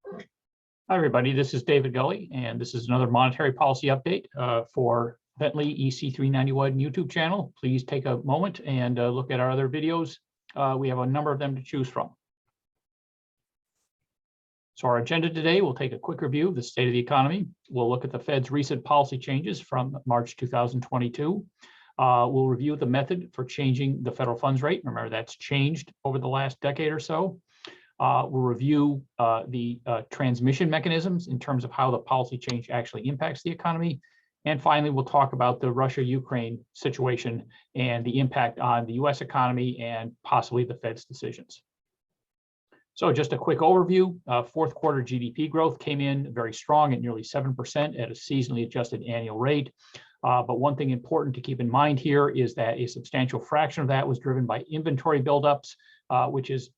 Hi, everybody. This is David Gully, and this is another monetary policy update for Bentley EC391 YouTube channel. Please take a moment and look at our other videos. We have a number of them to choose from. So our agenda today, we'll take a quick review of the state of the economy. We'll look at the Fed's recent policy changes from March 2022. We'll review the method for changing the federal funds rate. Remember, that's changed over the last decade or so. We'll review the transmission mechanisms in terms of how the policy change actually impacts the economy. And finally, we'll talk about the Russia-Ukraine situation and the impact on the US economy and possibly the Fed's decisions. So just a quick overview, fourth quarter GDP growth came in very strong at nearly 7% at a seasonally adjusted annual rate. But one thing important to keep in mind here is that a substantial fraction of that was driven by inventory buildups, which is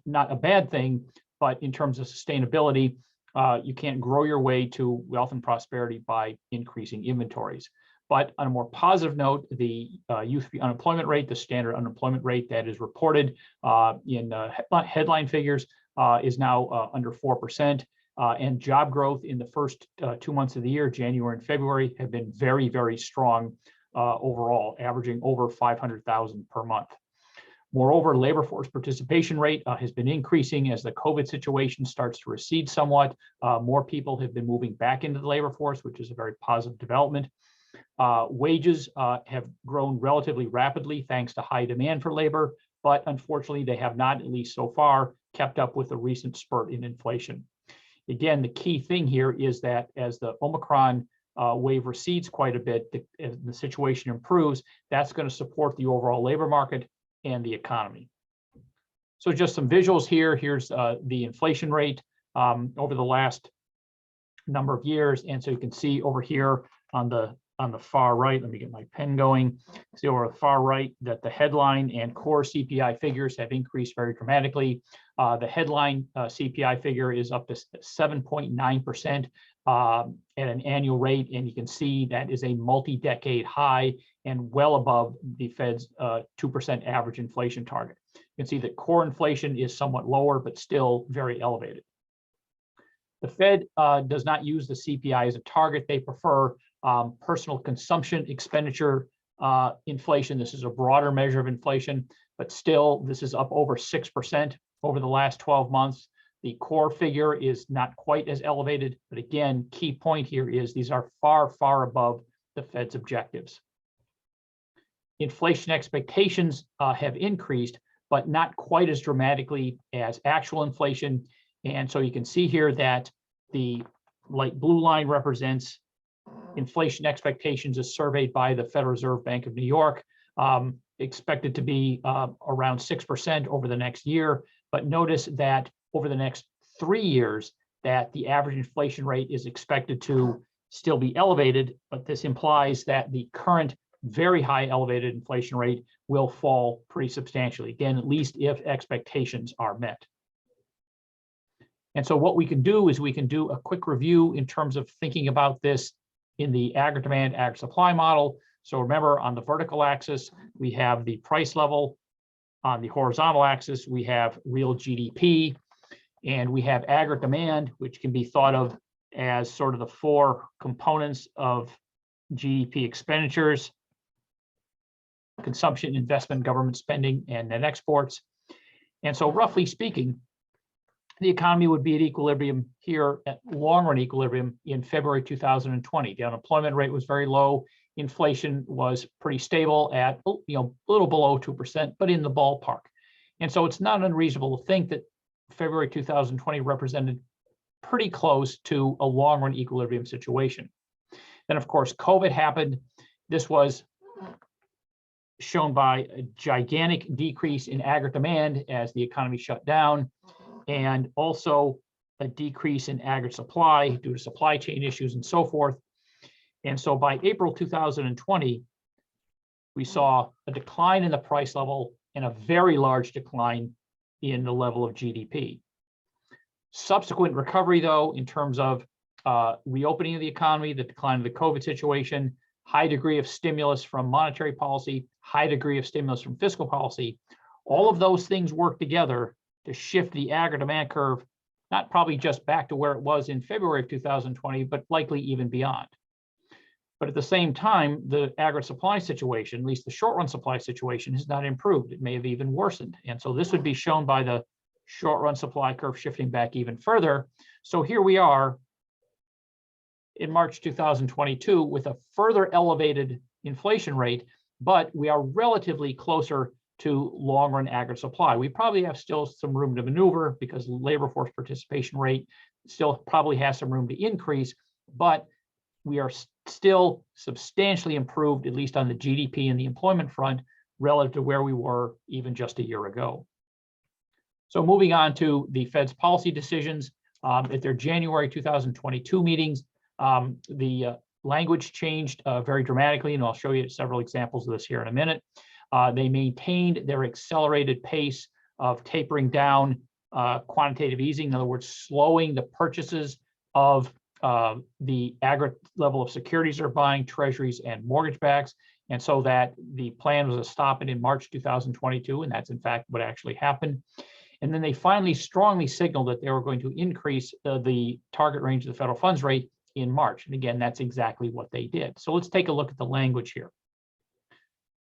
not a bad thing, but in terms of sustainability, you can't grow your way to wealth and prosperity by increasing inventories. But on a more positive note, the youth unemployment rate, the standard unemployment rate that is reported in headline figures is now under 4%. And job growth in the first 2 months of the year, January and February, have been very, very strong overall, averaging over 500,000 per month. Moreover, labor force participation rate has been increasing as the COVID situation starts to recede somewhat. More people have been moving back into the labor force, which is a very positive development. Wages have grown relatively rapidly thanks to high demand for labor, but unfortunately, they have not, at least so far, kept up with the recent spurt in inflation. Again, the key thing here is that as the Omicron wave recedes quite a bit, as the situation improves, that's going to support the overall labor market and the economy. So just some visuals here. Here's the inflation rate over the last number of years. And so you can see over here on the far right, let me get my pen going. See over the far right that the headline and core CPI figures have increased very dramatically. The headline CPI figure is up to 7.9% at an annual rate, and you can see that is a multi-decade high and well above the Fed's 2% average inflation target. You can see that core inflation is somewhat lower, but still very elevated. The Fed does not use the CPI as a target. They prefer personal consumption expenditure inflation. This is a broader measure of inflation, but still this is up over 6% over the last 12 months. The core figure is not quite as elevated, but again, key point here is these are far, far above the Fed's objectives. Inflation expectations have increased, but not quite as dramatically as actual inflation. And so you can see here that the light blue line represents inflation expectations as surveyed by the Federal Reserve Bank of New York, expected to be around 6% over the next year. But notice that over the next 3 years, that the average inflation rate is expected to still be elevated, but this implies that the current very high elevated inflation rate will fall pretty substantially, again, at least if expectations are met. And so what we can do is we can do a quick review in terms of thinking about this in the aggregate demand, aggregate supply model. So remember, on the vertical axis, we have the price level. On the horizontal axis, we have real GDP, and we have aggregate demand, which can be thought of as sort of the four components of GDP: expenditures, consumption, investment, government spending, and net exports. And so roughly speaking, the economy would be at equilibrium here, at long-run equilibrium, in February 2020. The unemployment rate was very low. Inflation was pretty stable at a little below 2%, but in the ballpark. And so it's not unreasonable to think that February 2020 represented pretty close to a long-run equilibrium situation. Then, of course, COVID happened. This was shown by a gigantic decrease in aggregate demand as the economy shut down, and also a decrease in aggregate supply due to supply chain issues and so forth. And so by April 2020, we saw a decline in the price level and a very large decline in the level of GDP. Subsequent recovery, though, in terms of reopening of the economy, the decline of the COVID situation, high degree of stimulus from monetary policy, high degree of stimulus from fiscal policy, all of those things work together to shift the aggregate demand curve not probably just back to where it was in February of 2020, but likely even beyond. But at the same time, the aggregate supply situation, at least the short run supply situation, has not improved. It may have even worsened. And so this would be shown by the short run supply curve shifting back even further. So here we are in March 2022 with a further elevated inflation rate, but we are relatively closer to long run aggregate supply. We probably have still some room to maneuver because the labor force participation rate still probably has some room to increase, but we are still substantially improved, at least on the GDP and the employment front, relative to where we were even just a year ago. So moving on to the Fed's policy decisions, at their January 2022 meetings, the language changed very dramatically, and I'll show you several examples of this here in a minute. They maintained their accelerated pace of tapering down quantitative easing, in other words, slowing the purchases of the aggregate level of securities they're buying, treasuries and mortgage backs. And so that the plan was to stop it in March 2022, and that's in fact what actually happened. And then they finally strongly signaled that they were going to increase the target range of the federal funds rate in March. And again, that's exactly what they did. So let's take a look at the language here.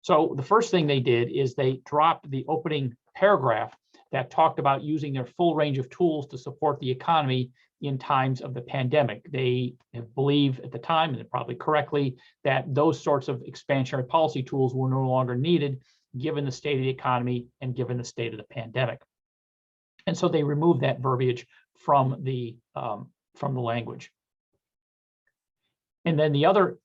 So the first thing they did is they dropped the opening paragraph that talked about using their full range of tools to support the economy in times of the pandemic. They believe at the time, and probably correctly, that those sorts of expansionary policy tools were no longer needed given the state of the economy and given the state of the pandemic. And so they removed that verbiage from the language. And then the other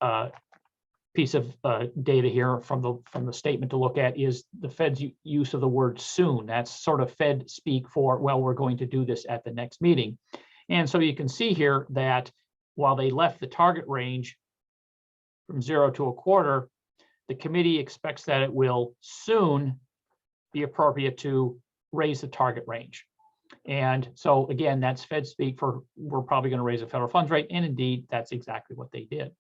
piece of data here from the statement to look at is the Fed's use of the word soon. That's sort of Fed speak for, well, we're going to do this at the next meeting. And so you can see here that while they left the target range from 0 to a quarter, the committee expects that it will soon be appropriate to raise the target range. And so again, that's Fed speak for we're probably going to raise the federal funds rate. And indeed, that's exactly what they did.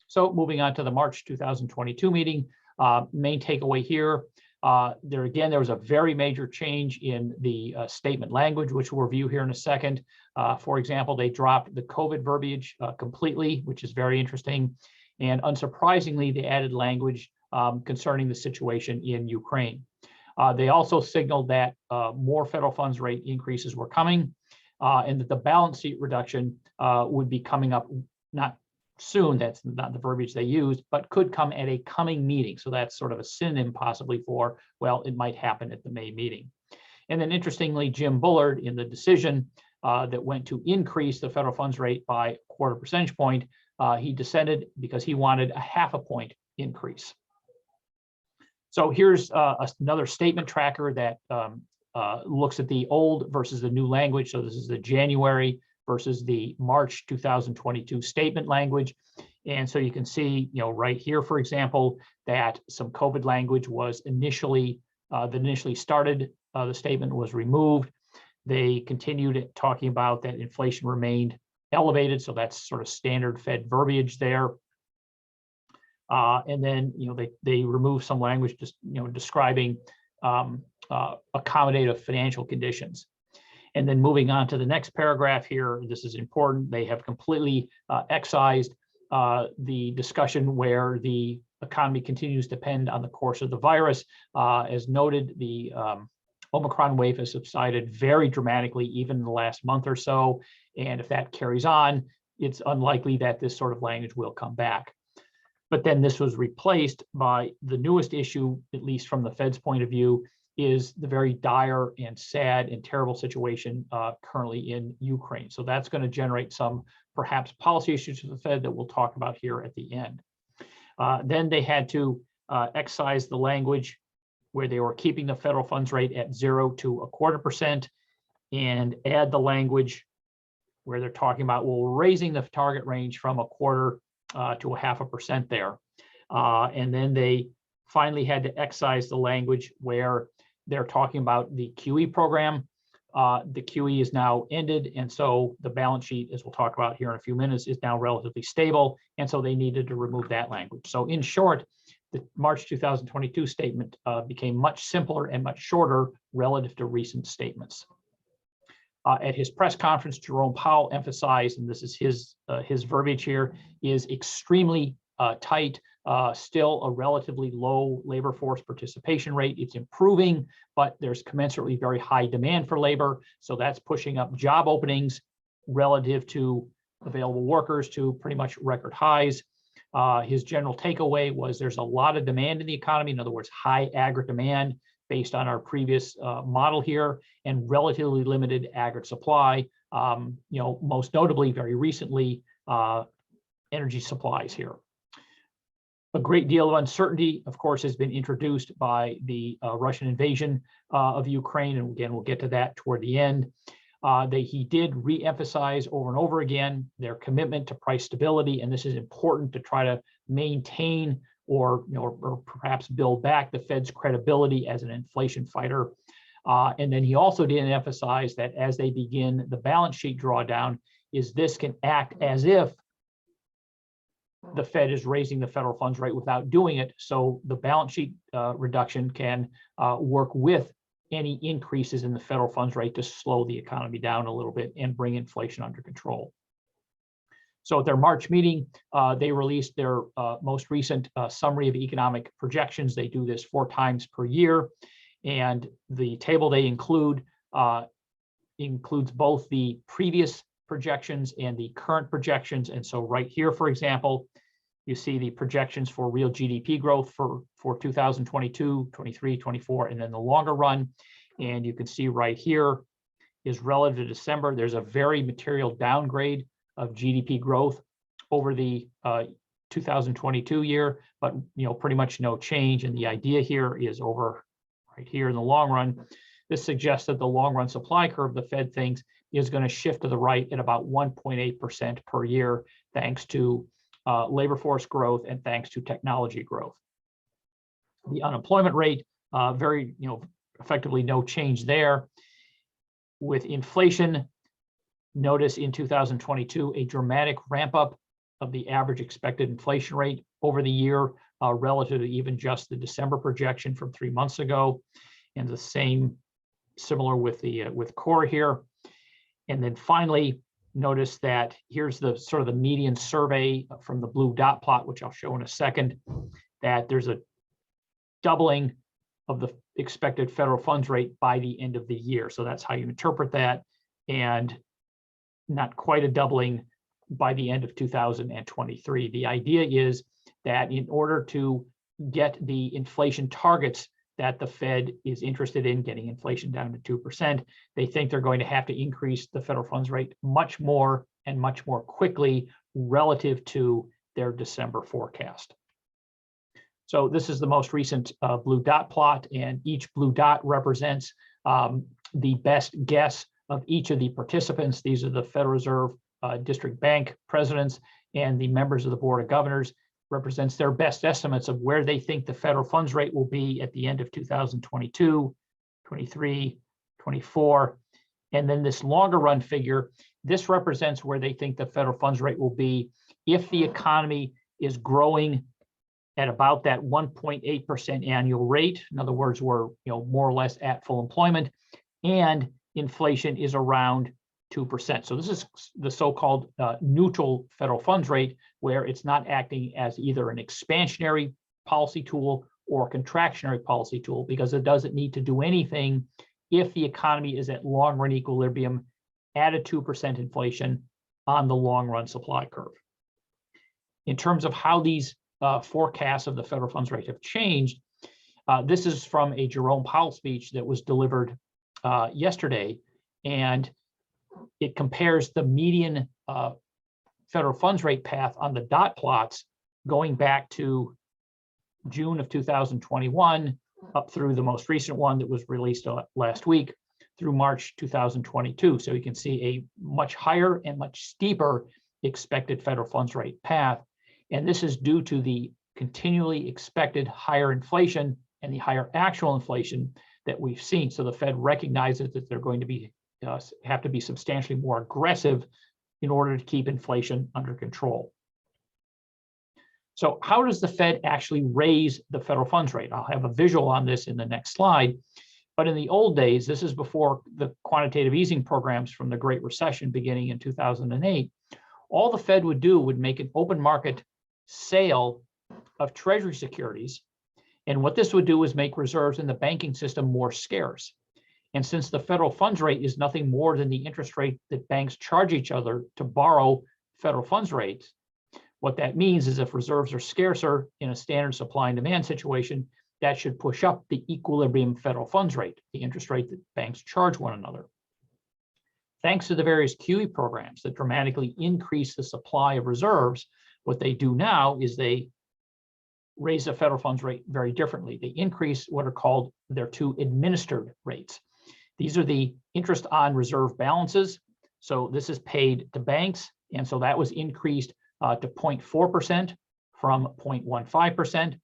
So moving on to the March 2022 meeting, main takeaway here, there was a very major change in the statement language, which we'll review here in a second. For example, they dropped the COVID verbiage completely, which is very interesting. And unsurprisingly, they added language concerning the situation in Ukraine. They also signaled that more federal funds rate increases were coming and that the balance sheet reduction would be coming up not soon, that's not the verbiage they used, but could come at a coming meeting. So that's sort of a synonym possibly for, well, it might happen at the May meeting. And then interestingly, Jim Bullard in the decision that went to increase the federal funds rate by a quarter percentage point, he dissented because he wanted a half a point increase. So here's another statement tracker that looks at the old versus the new language. So this is the January versus the March 2022 statement language. And so you can see, right here, for example, that some COVID language was initially started, the statement was removed. They continued talking about that inflation remained elevated. So that's sort of standard Fed verbiage there. And then, they removed some language just, describing accommodative financial conditions. And then moving on to the next paragraph here, this is important. They have completely excised the discussion where the economy continues to depend on the course of the virus. As noted, the Omicron wave has subsided very dramatically, even in the last month or so. And if that carries on, it's unlikely that this sort of language will come back. But then this was replaced by the newest issue, at least from the Fed's point of view, is the very dire and sad and terrible situation currently in Ukraine. So that's going to generate some perhaps policy issues for the Fed that we'll talk about here at the end. Then they had to excise the language where they were keeping the federal funds rate at 0 to a quarter percent and add the language where they're talking about, well, we're raising the target range from a quarter to a half a percent there. And then they finally had to excise the language where they're talking about the QE program. The QE is now ended, and so the balance sheet, as we'll talk about here in a few minutes, is now relatively stable, and so they needed to remove that language. So in short, the March 2022 statement became much simpler and much shorter relative to recent statements. At his press conference, Jerome Powell emphasized, and this is his verbiage here, is extremely tight, still a relatively low labor force participation rate. It's improving, but there's commensurately very high demand for labor. So that's pushing up job openings relative to available workers to pretty much record highs. His general takeaway was there's a lot of demand in the economy. In other words, high aggregate demand based on our previous model here, and relatively limited aggregate supply. Most notably, very recently, energy supplies here. A great deal of uncertainty, of course, has been introduced by the Russian invasion of Ukraine, and again, we'll get to that toward the end. He did re-emphasize over and over again their commitment to price stability, and this is important to try to maintain or perhaps build back the Fed's credibility as an inflation fighter. And then he also did emphasize that as they begin the balance sheet drawdown, this can act as if the Fed is raising the federal funds rate without doing it. So the balance sheet reduction can work with any increases in the federal funds rate to slow the economy down a little bit and bring inflation under control. So at their March meeting, they released their most recent summary of economic projections. They do this 4 times per year. And the table they include includes both the previous projections and the current projections. And so right here, for example, you see the projections for real GDP growth for 2022, 23, 24, and then the longer run. And you can see right here is relative to December. There's a very material downgrade of GDP growth over the 2022 year, but pretty much no change. And the idea here is over right here in the long run. This suggests that the long run supply curve, the Fed thinks, is going to shift to the right at about 1.8% per year, thanks to labor force growth and thanks to technology growth. The unemployment rate, very, effectively no change there. With inflation, notice in 2022 a dramatic ramp up of the average expected inflation rate over the year relative to even just the December projection from 3 months ago, and the same similar with core here. And then finally, notice that here's the sort of the median survey from the blue dot plot, which I'll show in a second, that there's a doubling of the expected federal funds rate by the end of the year. So that's how you interpret that, and not quite a doubling by the end of 2023. The idea is that in order to get the inflation targets that the Fed is interested in, getting inflation down to 2%, they think they're going to have to increase the federal funds rate much more and much more quickly relative to their December forecast. So this is the most recent blue dot plot, and each blue dot represents the best guess of each of the participants. These are the Federal Reserve District Bank presidents and the members of the Board of Governors. Represents their best estimates of where they think the federal funds rate will be at the end of 2022, 23, 24. And then this longer run figure, this represents where they think the federal funds rate will be if the economy is growing at about that 1.8% annual rate. In other words, we're more or less at full employment, and inflation is around 2%. So this is the so-called neutral federal funds rate, where it's not acting as either an expansionary policy tool or a contractionary policy tool, because it doesn't need to do anything if the economy is at long run equilibrium at a 2% inflation on the long run supply curve. In terms of how these forecasts of the federal funds rate have changed, this is from a Jerome Powell speech that was delivered yesterday, and it compares the median federal funds rate path on the dot plots going back to June of 2021 up through the most recent one that was released last week through March 2022. So you can see a much higher and much steeper expected federal funds rate path. And this is due to the continually expected higher inflation and the higher actual inflation that we've seen. So the Fed recognizes that they're going to be have to be substantially more aggressive in order to keep inflation under control. So how does the Fed actually raise the federal funds rate? I'll have a visual on this in the next slide, But in the old days, this is before the quantitative easing programs from the Great Recession beginning in 2008, all the Fed would do would make an open market sale of Treasury securities. And what this would do is make reserves in the banking system more scarce. And since the federal funds rate is nothing more than the interest rate that banks charge each other to borrow federal funds rates, what that means is if reserves are scarcer in a standard supply and demand situation, that should push up the equilibrium federal funds rate, the interest rate that banks charge one another. Thanks to the various QE programs that dramatically increase the supply of reserves, what they do now is they raise the federal funds rate very differently. They increase what are called their two administered rates. These are the interest on reserve balances. So this is paid to banks. And so that was increased to 0.4% from 0.15%.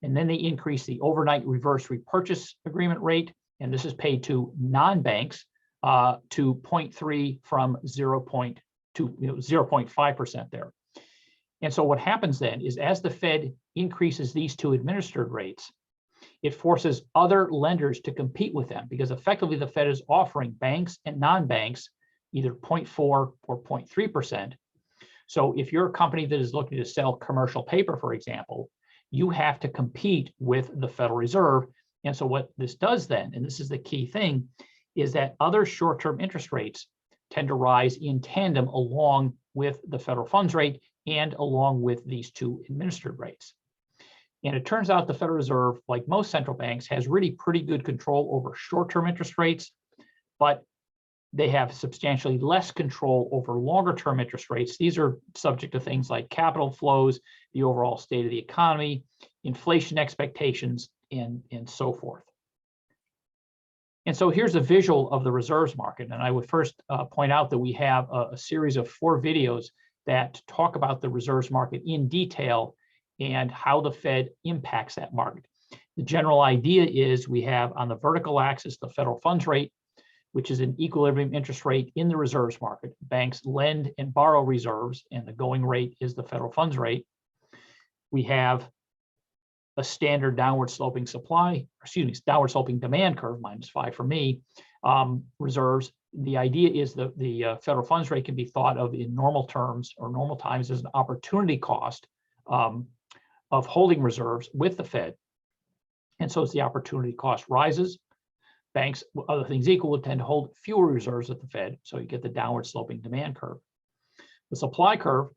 And then they increased the overnight reverse repurchase agreement rate. And this is paid to non-banks to 0.3 from 0.5% there. And so what happens then is as the Fed increases these two administered rates, it forces other lenders to compete with them because effectively the Fed is offering banks and non-banks either 0.4 or 0.3%. So if you're a company that is looking to sell commercial paper, for example, you have to compete with the Federal Reserve. And so what this does then, and this is the key thing, is that other short-term interest rates tend to rise in tandem along with the federal funds rate and along with these two administered rates. And it turns out the Federal Reserve, like most central banks, has really pretty good control over short-term interest rates, but they have substantially less control over longer-term interest rates. These are subject to things like capital flows, the overall state of the economy, inflation expectations, and so forth. And so here's a visual of the reserves market. And I would first point out that we have a series of 4 videos that talk about the reserves market in detail and how the Fed impacts that market. The general idea is we have on the vertical axis the federal funds rate, which is an equilibrium interest rate in the reserves market. Banks lend and borrow reserves, and the going rate is the federal funds rate. We have a standard downward sloping downward sloping demand curve, -5 for me, reserves. The idea is the federal funds rate can be thought of in normal terms or normal times as an opportunity cost of holding reserves with the Fed. And so as the opportunity cost rises, banks, other things equal, would tend to hold fewer reserves at the Fed. So you get the downward sloping demand curve. The supply curve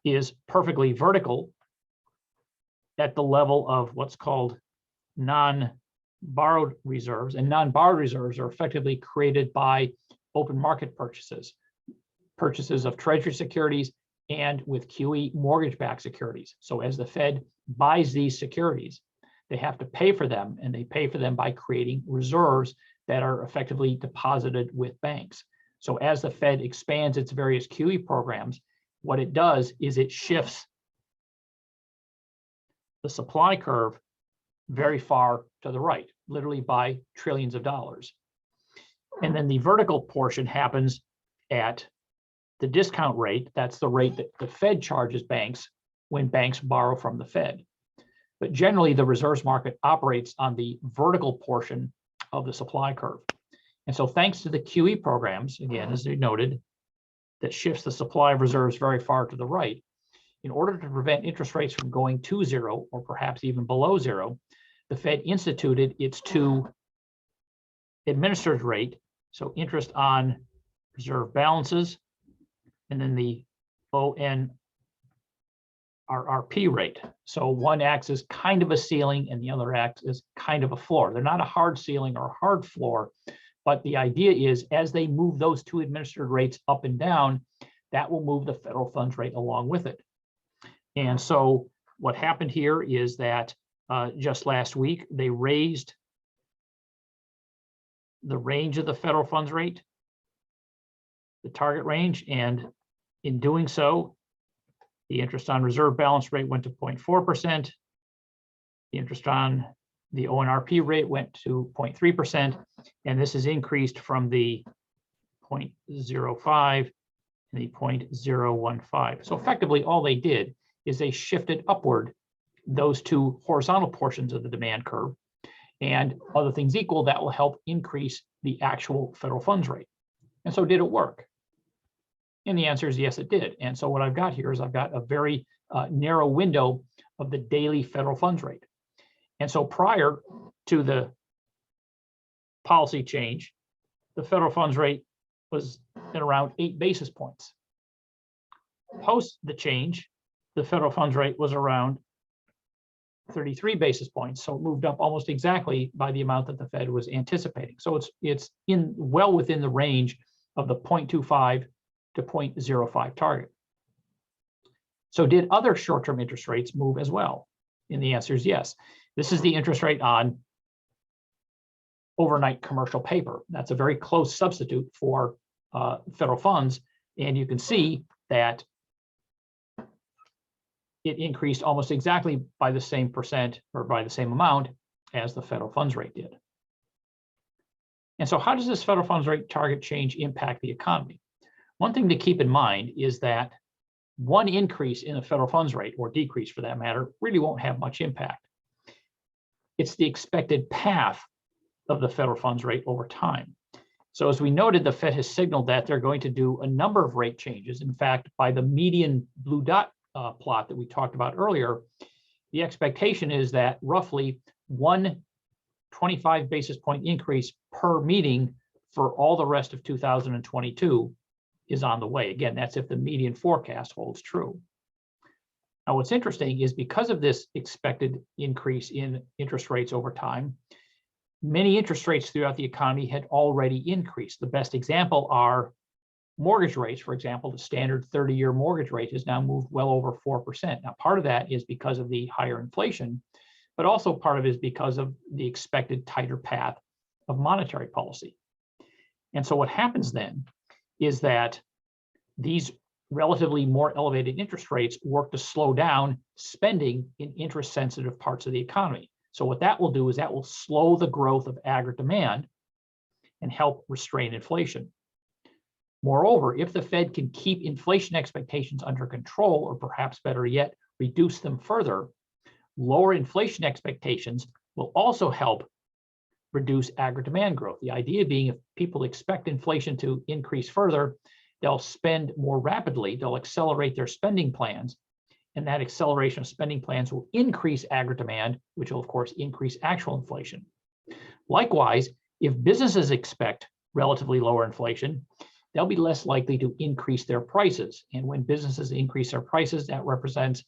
is perfectly vertical at the level of what's called non-borrowed reserves. And non-borrowed reserves are effectively created by open market purchases of Treasury securities and with QE mortgage-backed securities. So as the Fed buys these securities, they have to pay for them, and they pay for them by creating reserves that are effectively deposited with banks. So as the Fed expands its various QE programs, what it does is it shifts the supply curve very far to the right, literally by trillions of dollars. And then the vertical portion happens at the discount rate. That's the rate that the Fed charges banks when banks borrow from the Fed. But generally, the reserves market operates on the vertical portion of the supply curve. And so thanks to the QE programs, again, as they noted, that shifts the supply of reserves very far to the right, in order to prevent interest rates from going to zero or perhaps even below zero, the Fed instituted its two administered rate, so interest on reserve balances, and then the ONRRP rate. So one acts as kind of a ceiling and the other acts as kind of a floor. They're not a hard ceiling or a hard floor, but the idea is as they move those two administered rates up and down, that will move the federal funds rate along with it. And so what happened here is that just last week, they raised the range of the federal funds rate, the target range, and in doing so, the interest on reserve balance rate went to 0.4%. The interest on the ONRP rate went to 0.3%, and this is increased from the 0.05 and the 0.015. So effectively, all they did is they shifted upward those two horizontal portions of the demand curve. And other things equal, that will help increase the actual federal funds rate. And so did it work? And the answer is yes, it did. And so what I've got here is I've got a very narrow window of the daily federal funds rate. And so prior to the policy change, the federal funds rate was at around 8 basis points. Post the change, the federal funds rate was around 33 basis points. So it moved up almost exactly by the amount that the Fed was anticipating. So it's well within the range of the 0.25 to 0.05 target. So did other short-term interest rates move as well? And the answer is yes. This is the interest rate on overnight commercial paper. That's a very close substitute for federal funds. And you can see that it increased almost exactly by the same percent or by the same amount as the federal funds rate did. And so how does this federal funds rate target change impact the economy? One thing to keep in mind is that one increase in the federal funds rate, or decrease for that matter, really won't have much impact. It's the expected path of the federal funds rate over time. So as we noted, the Fed has signaled that they're going to do a number of rate changes. In fact, by the median blue dot plot that we talked about earlier, the expectation is that roughly 125 basis point increase per meeting for all the rest of 2022 is on the way. Again, that's if the median forecast holds true. Now, what's interesting is because of this expected increase in interest rates over time, many interest rates throughout the economy had already increased. The best example are mortgage rates. For example, the standard 30-year mortgage rate has now moved well over 4%. Now, part of that is because of the higher inflation, but also part of it is because of the expected tighter path of monetary policy. And so what happens then is that these relatively more elevated interest rates work to slow down spending in interest-sensitive parts of the economy. So what that will do is that will slow the growth of aggregate demand and help restrain inflation. Moreover, if the Fed can keep inflation expectations under control, or perhaps better yet, reduce them further, lower inflation expectations will also help reduce aggregate demand growth. The idea being if people expect inflation to increase further, they'll spend more rapidly, they'll accelerate their spending plans, and that acceleration of spending plans will increase aggregate demand, which will of course increase actual inflation. Likewise, if businesses expect relatively lower inflation, they'll be less likely to increase their prices. And when businesses increase their prices, that represents,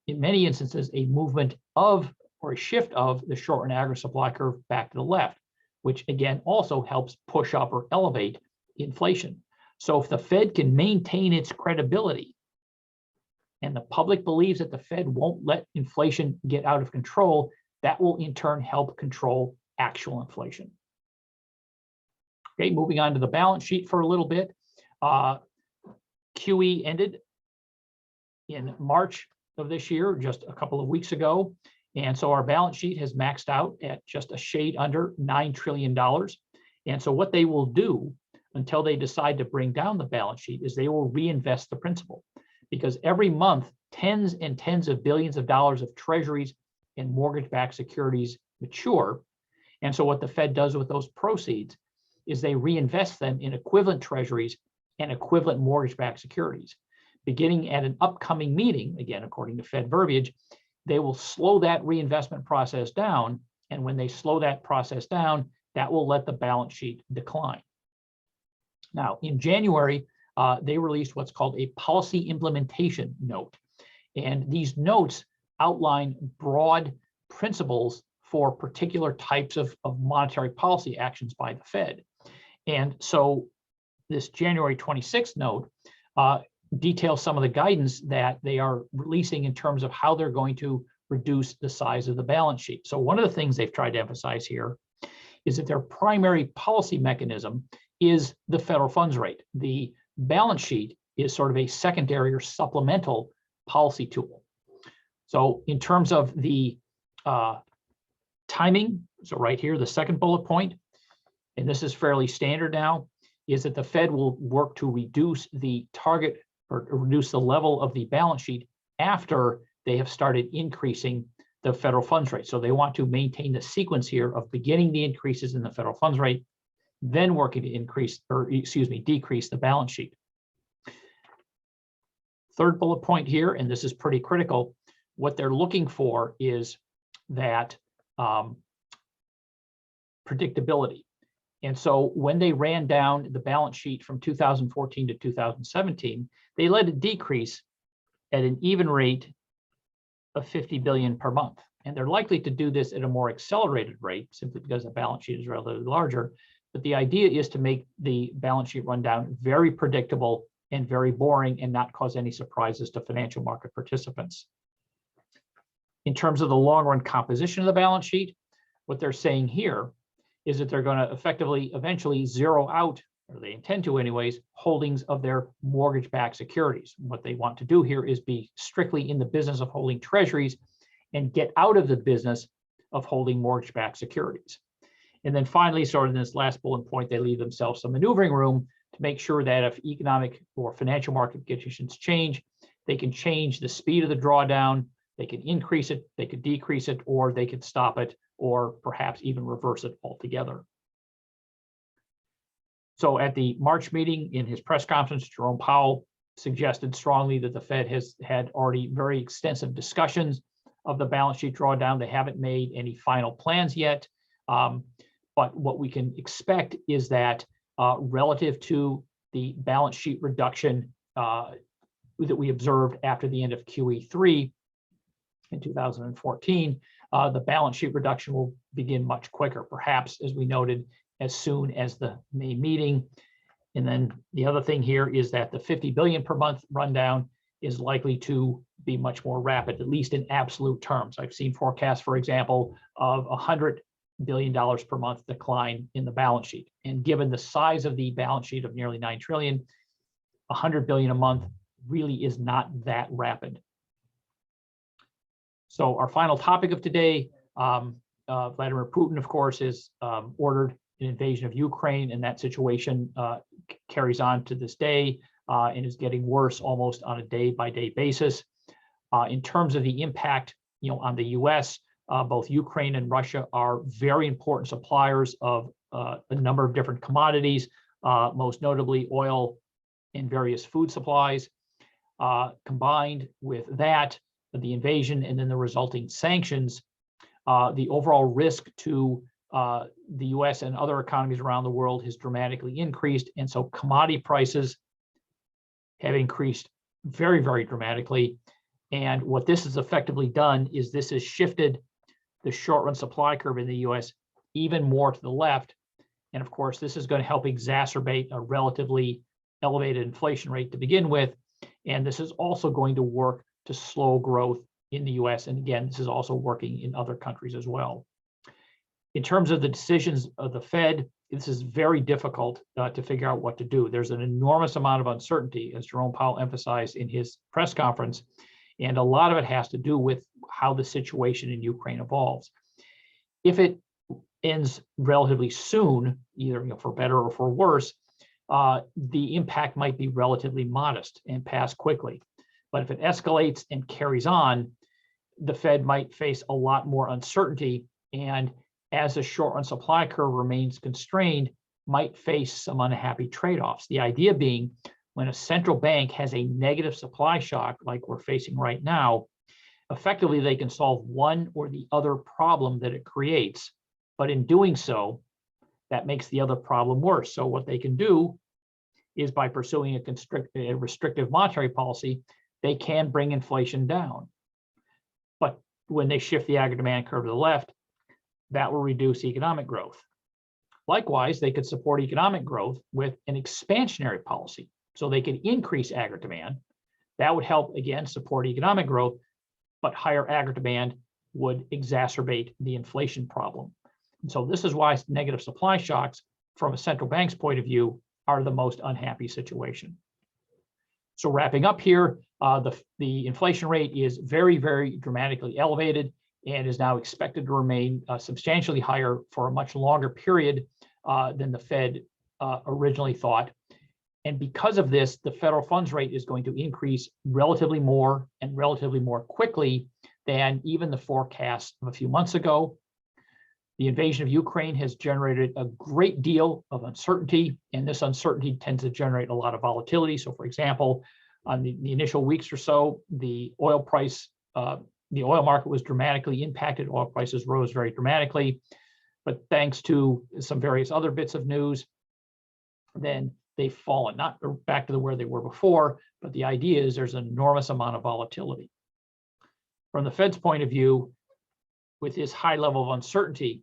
in many instances, a movement of or a shift of the short and aggregate supply curve back to the left, which again also helps push up or elevate inflation. So if the Fed can maintain its credibility and the public believes that the Fed won't let inflation get out of control, that will in turn help control actual inflation. Okay, moving on to the balance sheet for a little bit. QE ended in March of this year, just a couple of weeks ago. And so our balance sheet has maxed out at just a shade under $9 trillion. And so what they will do until they decide to bring down the balance sheet is they will reinvest the principal. Because every month, tens and tens of billions of dollars of treasuries and mortgage-backed securities mature. And so what the Fed does with those proceeds is they reinvest them in equivalent treasuries and equivalent mortgage-backed securities. Beginning at an upcoming meeting, again, according to Fed verbiage, they will slow that reinvestment process down. And when they slow that process down, that will let the balance sheet decline. Now, in January, they released what's called a policy implementation note. And these notes outline broad principles for particular types of monetary policy actions by the Fed. And so this January 26th note details some of the guidance that they are releasing in terms of how they're going to reduce the size of the balance sheet. So one of the things they've tried to emphasize here is that their primary policy mechanism is the federal funds rate. The balance sheet is sort of a secondary or supplemental policy tool. So in terms of the timing, so right here, the second bullet point, and this is fairly standard now, is that the Fed will work to reduce the target or reduce the level of the balance sheet after they have started increasing the federal funds rate. So they want to maintain the sequence here of beginning the increases in the federal funds rate, then working to decrease the balance sheet. Third bullet point here, and this is pretty critical, what they're looking for is that predictability. And so when they ran down the balance sheet from 2014 to 2017, they let it decrease at an even rate of 50 billion per month. And they're likely to do this at a more accelerated rate simply because the balance sheet is relatively larger. But the idea is to make the balance sheet run down very predictable and very boring and not cause any surprises to financial market participants. In terms of the long run composition of the balance sheet, what they're saying here is that they're going to effectively eventually zero out, or they intend to anyways, holdings of their mortgage-backed securities. What they want to do here is be strictly in the business of holding treasuries and get out of the business of holding mortgage-backed securities. And then finally, sort of in this last bullet point, they leave themselves some maneuvering room to make sure that if economic or financial market conditions change, they can change the speed of the drawdown, they can increase it, they could decrease it, or they could stop it, or perhaps even reverse it altogether. So at the March meeting in his press conference, Jerome Powell suggested strongly that the Fed has had already very extensive discussions of the balance sheet drawdown. They haven't made any final plans yet. But what we can expect is that relative to the balance sheet reduction that we observed after the end of QE3 in 2014, the balance sheet reduction will begin much quicker, perhaps, as we noted, as soon as the May meeting. And then the other thing here is that the 50 billion per month rundown is likely to be much more rapid, at least in absolute terms. I've seen forecasts, for example, of $100 billion per month decline in the balance sheet. And given the size of the balance sheet of nearly 9 trillion, 100 billion a month really is not that rapid. So our final topic of today, Vladimir Putin, of course, has ordered an invasion of Ukraine, and that situation carries on to this day and is getting worse almost on a day-by-day basis. In terms of the impact, on the U.S., both Ukraine and Russia are very important suppliers of a number of different commodities, most notably oil and various food supplies. Combined with that, the invasion and then the resulting sanctions, the overall risk to the U.S. and other economies around the world has dramatically increased. And so commodity prices have increased very, very dramatically. And what this has effectively done is this has shifted the short-run supply curve in the U.S. even more to the left. And of course, this is going to help exacerbate a relatively elevated inflation rate to begin with. And this is also going to work to slow growth in the U.S. And again, this is also working in other countries as well. In terms of the decisions of the Fed, this is very difficult to figure out what to do. There's an enormous amount of uncertainty, as Jerome Powell emphasized in his press conference, and a lot of it has to do with how the situation in Ukraine evolves. If it ends relatively soon, either for better or for worse, the impact might be relatively modest and pass quickly. But if it escalates and carries on, the Fed might face a lot more uncertainty, and as the short-run supply curve remains constrained, might face some unhappy trade-offs. The idea being, when a central bank has a negative supply shock like we're facing right now, effectively they can solve one or the other problem that it creates. But in doing so, that makes the other problem worse. So what they can do is, by pursuing a restrictive monetary policy, they can bring inflation down. But when they shift the aggregate demand curve to the left, that will reduce economic growth. Likewise, they could support economic growth with an expansionary policy. So they could increase aggregate demand. That would help, again, support economic growth, but higher aggregate demand would exacerbate the inflation problem. And so this is why negative supply shocks, from a central bank's point of view, are the most unhappy situation. So wrapping up here, the inflation rate is very, very dramatically elevated and is now expected to remain substantially higher for a much longer period than the Fed originally thought. And because of this, the federal funds rate is going to increase relatively more and relatively more quickly than even the forecast of a few months ago. The invasion of Ukraine has generated a great deal of uncertainty, and this uncertainty tends to generate a lot of volatility. So, for example, on the initial weeks or so, the oil market was dramatically impacted. Oil prices rose very dramatically, but thanks to some various other bits of news, then they've fallen, not back to where they were before, but the idea is there's an enormous amount of volatility. From the Fed's point of view, with this high level of uncertainty,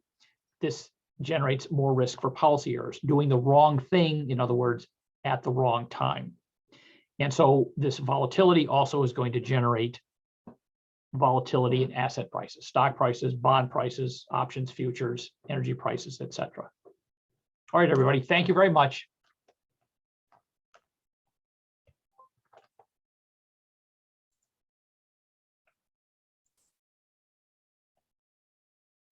this generates more risk for policy errors, doing the wrong thing, in other words, at the wrong time. And so this volatility also is going to generate volatility in asset prices, stock prices, bond prices, options, futures, energy prices, etc. All right, everybody, thank you very much.